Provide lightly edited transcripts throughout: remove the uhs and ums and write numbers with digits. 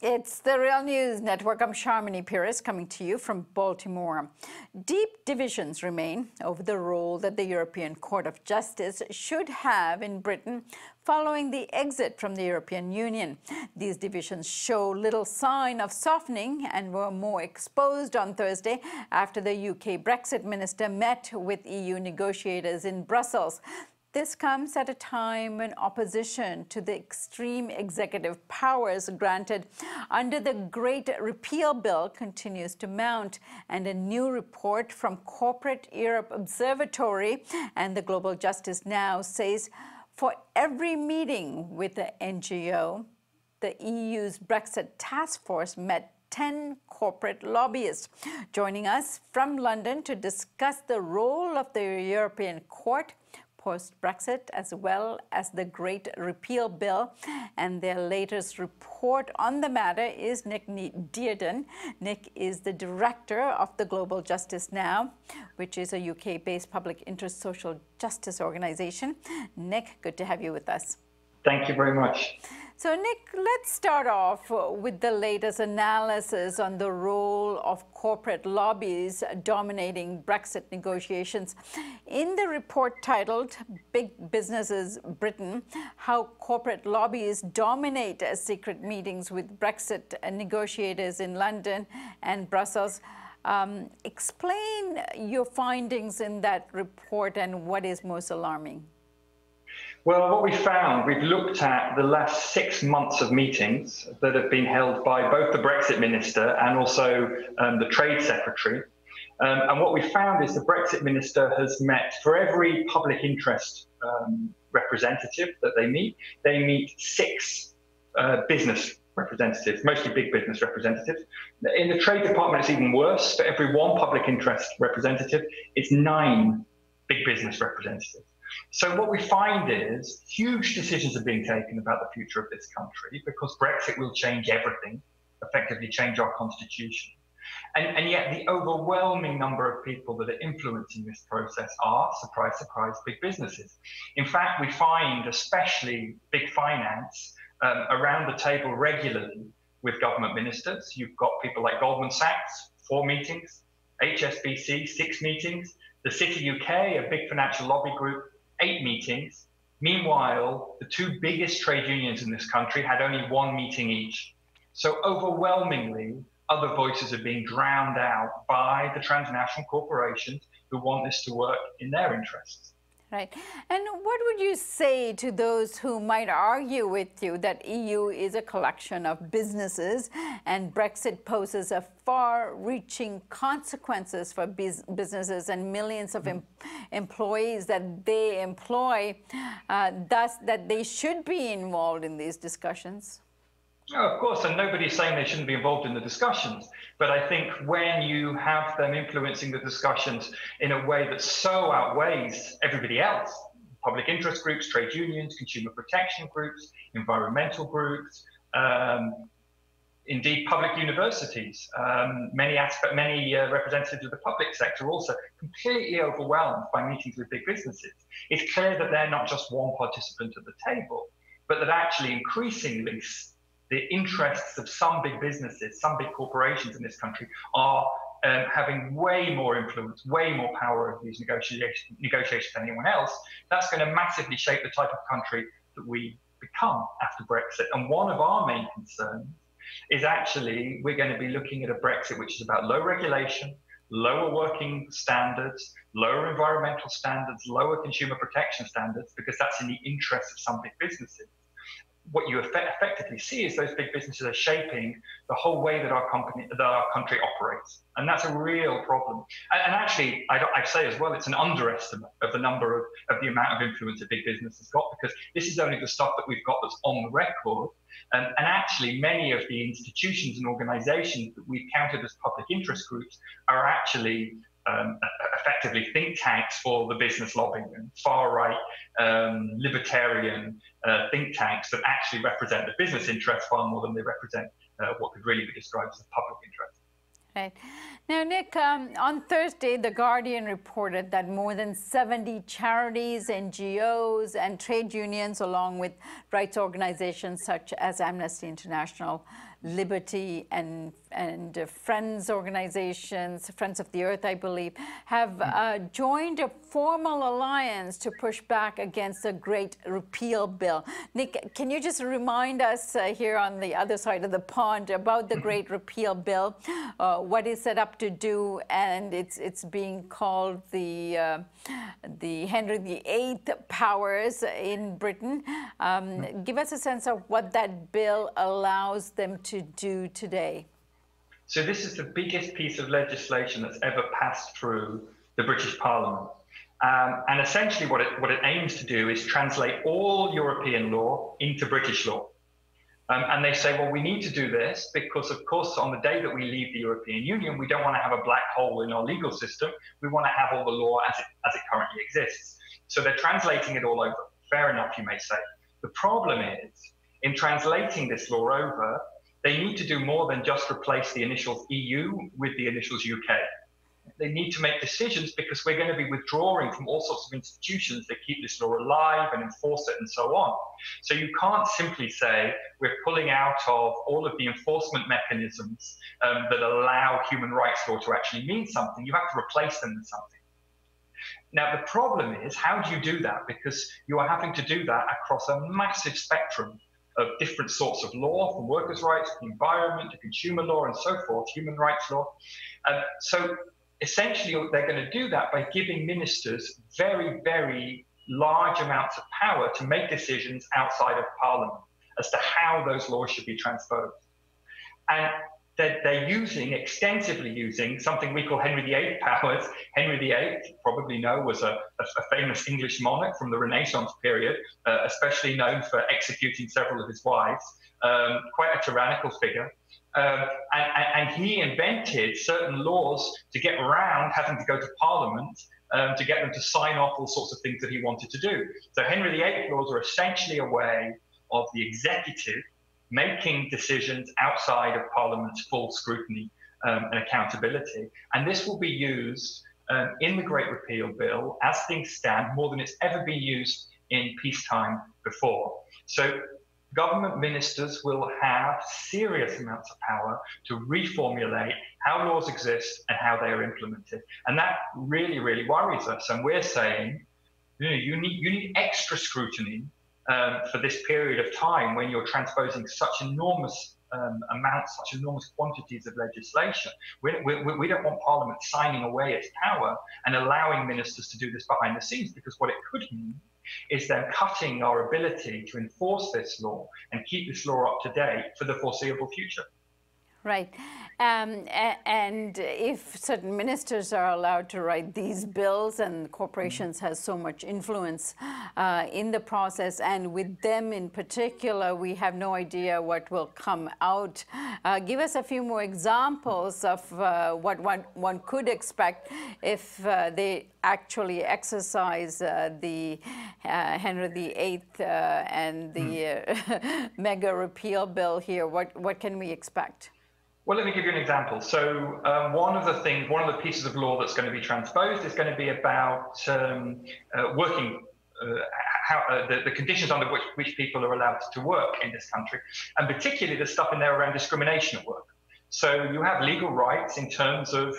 It's the Real News Network. I'm Sharmini Pires coming to you from Baltimore. Deep divisions remain over the role that the European Court of Justice should have in Britain following the exit from the European Union. These divisions show little sign of softening and were more exposed on Thursday after the UK Brexit minister met with EU negotiators in Brussels. This comes at a time when opposition to the extreme executive powers granted under the Great Repeal Bill continues to mount, and a new report from Corporate Europe Observatory and the Global Justice Now says for every meeting with the NGO, the EU's Brexit task force met 10 corporate lobbyists. Joining us from London to discuss the role of the European Court post-Brexit, as well as the Great Repeal Bill and their latest report on the matter, is Nick Dearden. Nick is the director of the Global Justice Now, which is a UK-based public interest social justice organization. Nick, good to have you with us. Thank you very much. So, Nick, let's start off with the latest analysis on the role of corporate lobbies dominating Brexit negotiations. In the report titled Big Businesses Britain, How Corporate Lobbies Dominate Secret Meetings with Brexit Negotiators in London and Brussels, explain your findings in that report and what is most alarming. Well, what we found, we've looked at the last 6 months of meetings that have been held by both the Brexit minister and also the trade secretary. And what we found is the Brexit minister has met, for every public interest representative that they meet 6 business representatives, mostly big business representatives. In the trade department, it's even worse. For every 1 public interest representative, it's 9 big business representatives. So what we find is huge decisions are being taken about the future of this country because Brexit will change everything, effectively change our constitution. And yet the overwhelming number of people that are influencing this process are, surprise, surprise, big businesses. In fact, we find especially big finance around the table regularly with government ministers. You've got people like Goldman Sachs, 4 meetings, HSBC, 6 meetings, the City UK, a big financial lobby group, 8 meetings. Meanwhile, the 2 biggest trade unions in this country had only 1 meeting each. So overwhelmingly, other voices are being drowned out by the transnational corporations who want this to work in their interests. Right. And what would you say to those who might argue with you that EU is a collection of businesses and Brexit poses a far-reaching consequences for businesses and millions of employees that they employ, thus that they should be involved in these discussions? Oh, of course, and nobody's saying they shouldn't be involved in the discussions. But I think when you have them influencing the discussions in a way that so outweighs everybody else, public interest groups, trade unions, consumer protection groups, environmental groups, indeed public universities, many representatives of the public sector also completely overwhelmed by meetings with big businesses. It's clear that they're not just one participant at the table, but that actually increasingly the interests of some big businesses, some big corporations in this country are having way more influence, way more power over these negotiations than anyone else. That's going to massively shape the type of country that we become after Brexit. And one of our main concerns is actually we're going to be looking at a Brexit which is about low regulation, lower working standards, lower environmental standards, lower consumer protection standards, because that's in the interest of some big businesses. What you effectively see is those big businesses are shaping the whole way that our country operates. And that's a real problem. And actually, I'd say as well, it's an underestimate of the number of the amount of influence a big business has got, because this is only the stuff that we've got that's on the record. And actually, many of the institutions and organizations that we've counted as public interest groups are actually effectively think tanks for the business lobby and far-right libertarian think tanks that actually represent the business interest far more than they represent what could really be described as a public interest. Right. Now, Nick, on Thursday, The Guardian reported that more than 70 charities, NGOs, and trade unions, along with rights organizations such as Amnesty International, Liberty and Friends organizations, Friends of the Earth, I believe, have joined a formal alliance to push back against the Great Repeal Bill. Nick, can you just remind us here on the other side of the pond about the Great Repeal Bill? What is it up to do? And it's being called the Henry VIII powers in Britain. Give us a sense of what that bill allows them to do today. So this is the biggest piece of legislation that's ever passed through the British Parliament. And essentially what it aims to do is translate all European law into British law. And they say, well, we need to do this because, of course, on the day that we leave the European Union, we don't want to have a black hole in our legal system. We want to have all the law as it currently exists. So they're translating it all over. Fair enough, you may say. The problem is, in translating this law over, they need to do more than just replace the initials EU with the initials UK. They need to make decisions because we're going to be withdrawing from all sorts of institutions that keep this law alive and enforce it and so on. So you can't simply say we're pulling out of all of the enforcement mechanisms that allow human rights law to actually mean something. You have to replace them with something. Now, the problem is, how do you do that? Because you are having to do that across a massive spectrum of different sorts of law, from workers' rights to the environment to consumer law and so forth, human rights law. So essentially, they're going to do that by giving ministers very, very large amounts of power to make decisions outside of Parliament as to how those laws should be transposed. And they're extensively using something we call Henry VIII powers. Henry VIII, you probably know, was a famous English monarch from the Renaissance period, especially known for executing several of his wives, quite a tyrannical figure. And he invented certain laws to get around having to go to Parliament to get them to sign off all sorts of things that he wanted to do. So Henry VIII laws are essentially a way of the executive making decisions outside of Parliament's full scrutiny and accountability. And this will be used in the Great Repeal Bill, as things stand, more than it's ever been used in peacetime before. So government ministers will have serious amounts of power to reformulate how laws exist and how they are implemented. And that really, really worries us. And we're saying, you need extra scrutiny for this period of time when you're transposing such enormous amounts, such enormous quantities of legislation. We don't want Parliament signing away its power and allowing ministers to do this behind the scenes, because what it could mean is then cutting our ability to enforce this law and keep this law up to date for the foreseeable future. Right. And if certain ministers are allowed to write these bills, and corporations has so much influence in the process, and with them in particular, we have no idea what will come out. Give us a few more examples of what one could expect if they actually exercise the Henry VIII and the mega repeal bill here. What can we expect? Well, let me give you an example. So one of the pieces of law that's going to be transposed is going to be about working, the conditions under which people are allowed to work in this country, and particularly the stuff in there around discrimination at work. So you have legal rights in terms of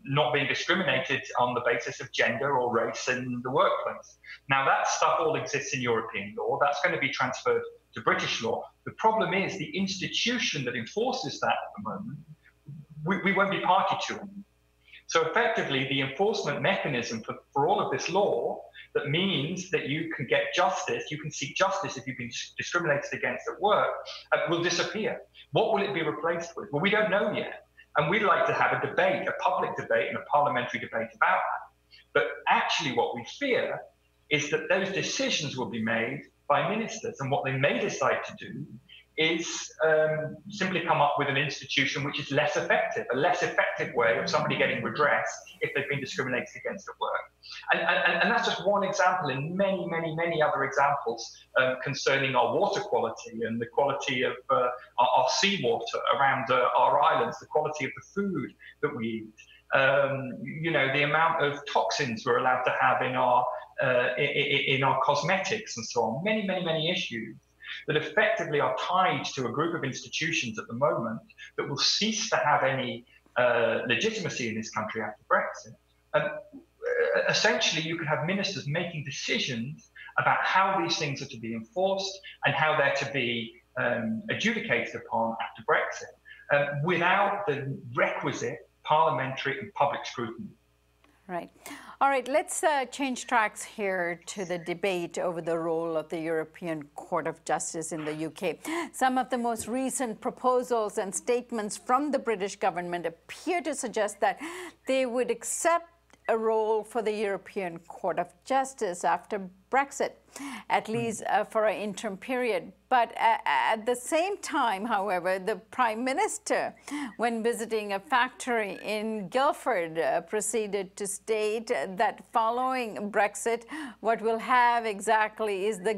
not being discriminated on the basis of gender or race in the workplace. Now, that stuff all exists in European law. That's going to be transferred to British law. The problem is the institution that enforces that at the moment, we won't be party to it. So effectively, the enforcement mechanism for all of this law that means that you can get justice, you can seek justice if you've been discriminated against at work, will disappear. What will it be replaced with? Well, we don't know yet. And we'd like to have a debate, a public debate and a parliamentary debate about that. But actually what we fear is that those decisions will be made by ministers, and what they may decide to do is simply come up with an institution which is less effective, a less effective way of somebody getting redress if they've been discriminated against at work. And that's just one example in many, many, many other examples concerning our water quality and the quality of our seawater around our islands, the quality of the food that we eat. The amount of toxins we're allowed to have in our cosmetics and so on. Many, many, many issues that effectively are tied to a group of institutions at the moment that will cease to have any legitimacy in this country after Brexit. Essentially, you could have ministers making decisions about how these things are to be enforced and how they're to be adjudicated upon after Brexit, without the requisite parliamentary and public scrutiny. Right. All right, let's change tracks here to the debate over the role of the European Court of Justice in the UK. Some of the most recent proposals and statements from the British government appear to suggest that they would accept a role for the European Court of Justice after Brexit, at least for an interim period. But at the same time, however, the Prime Minister, when visiting a factory in Guildford, proceeded to state that following Brexit, what we'll have exactly is the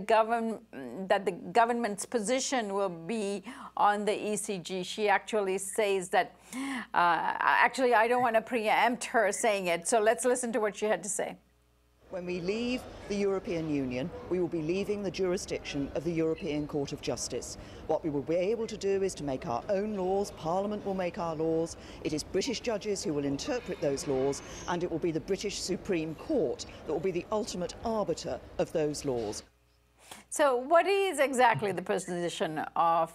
government's position will be on the ECJ. She actually says that, actually, I don't want to preempt her saying it, so let's listen to what she had to say. When we leave the European Union, we will be leaving the jurisdiction of the European Court of Justice. What we will be able to do is to make our own laws. Parliament will make our laws. It is British judges who will interpret those laws, and it will be the British Supreme Court that will be the ultimate arbiter of those laws. So what is exactly the position of,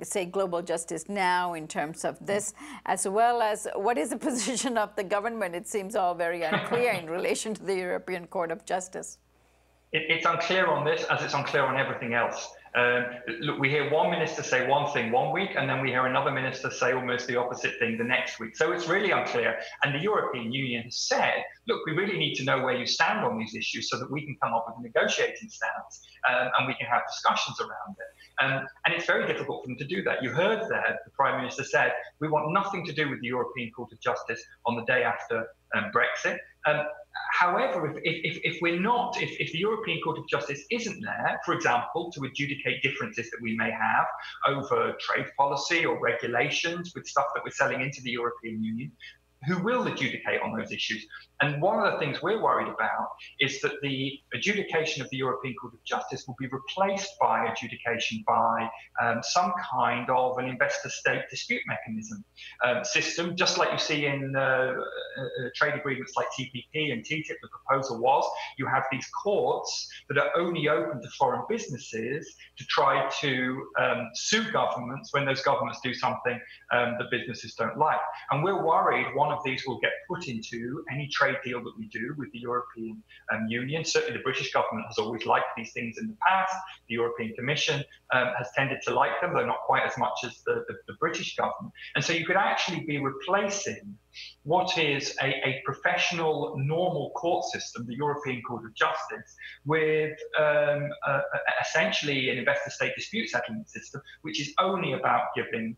say, global justice now in terms of this, as well as what is the position of the government? It seems all very unclear in relation to the European Court of Justice. It's unclear on this, as it's unclear on everything else. Look, we hear one minister say one thing one week, and then we hear another minister say almost the opposite thing the next week. So it's really unclear. And the European Union has said, look, we really need to know where you stand on these issues so that we can come up with a negotiating stance and we can have discussions around it. And it's very difficult for them to do that. You heard there, the Prime Minister said, we want nothing to do with the European Court of Justice on the day after Brexit. However, if the European Court of Justice isn't there, for example, to adjudicate differences that we may have over trade policy or regulations with stuff that we're selling into the European Union, who will adjudicate on those issues? And one of the things we're worried about is that the adjudication of the European Court of Justice will be replaced by adjudication by some kind of an investor-state dispute mechanism system, just like you see in trade agreements like TPP and TTIP. The proposal was you have these courts that are only open to foreign businesses to try to sue governments when those governments do something that businesses don't like. And we're worried one of these will get put into any trade deal that we do with the European Union. Certainly the British government has always liked these things in the past. The European Commission has tended to like them, though not quite as much as the British government. And so you could actually be replacing what is a professional, normal court system, the European Court of Justice, with essentially an investor-state dispute settlement system, which is only about giving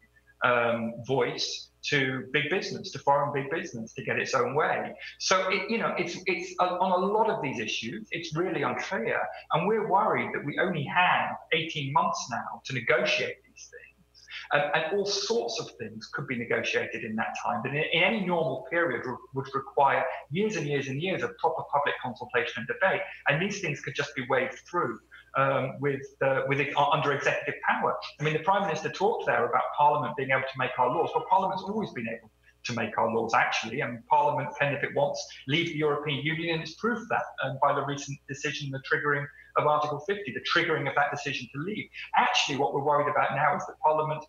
voice to big business, to foreign big business, to get its own way. So it's on a lot of these issues, it's really unclear, and we're worried that we only have 18 months now to negotiate these things, and all sorts of things could be negotiated in that time. But in any normal period would require years and years and years of proper public consultation and debate, and these things could just be waved through. Under executive power. I mean, the Prime Minister talked there about Parliament being able to make our laws. Well, Parliament's always been able to make our laws, actually, and Parliament can, if it wants, leave the European Union, and it's proved that by the recent decision, the triggering of Article 50, the triggering of that decision to leave. Actually, what we're worried about now is that Parliament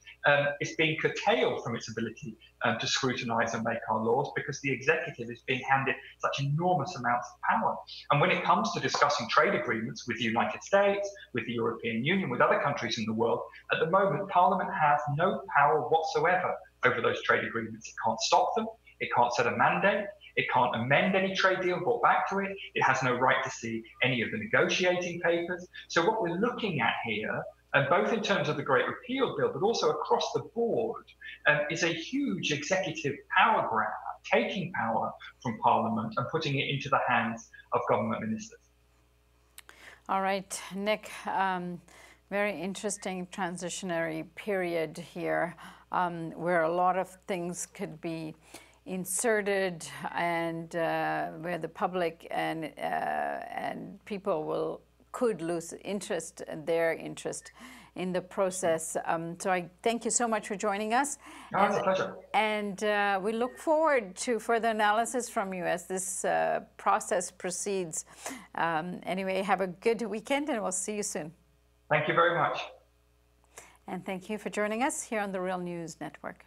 is being curtailed from its ability to scrutinise and make our laws, because the executive is being handed such enormous amounts of power. And when it comes to discussing trade agreements with the United States, with the European Union, with other countries in the world, at the moment, Parliament has no power whatsoever over those trade agreements. It can't stop them. It can't set a mandate. It can't amend any trade deal brought back to it. It has no right to see any of the negotiating papers. So what we're looking at here, both in terms of the Great Repeal Bill, but also across the board, is a huge executive power grab, taking power from Parliament and putting it into the hands of government ministers. All right, Nick, very interesting transitionary period here, where a lot of things could be inserted, and where the public and people will could lose interest, their interest in the process. So I thank you so much for joining us. Oh, it's a pleasure. And we look forward to further analysis from you as this process proceeds. Anyway, have a good weekend, and we'll see you soon. Thank you very much. And thank you for joining us here on the Real News Network.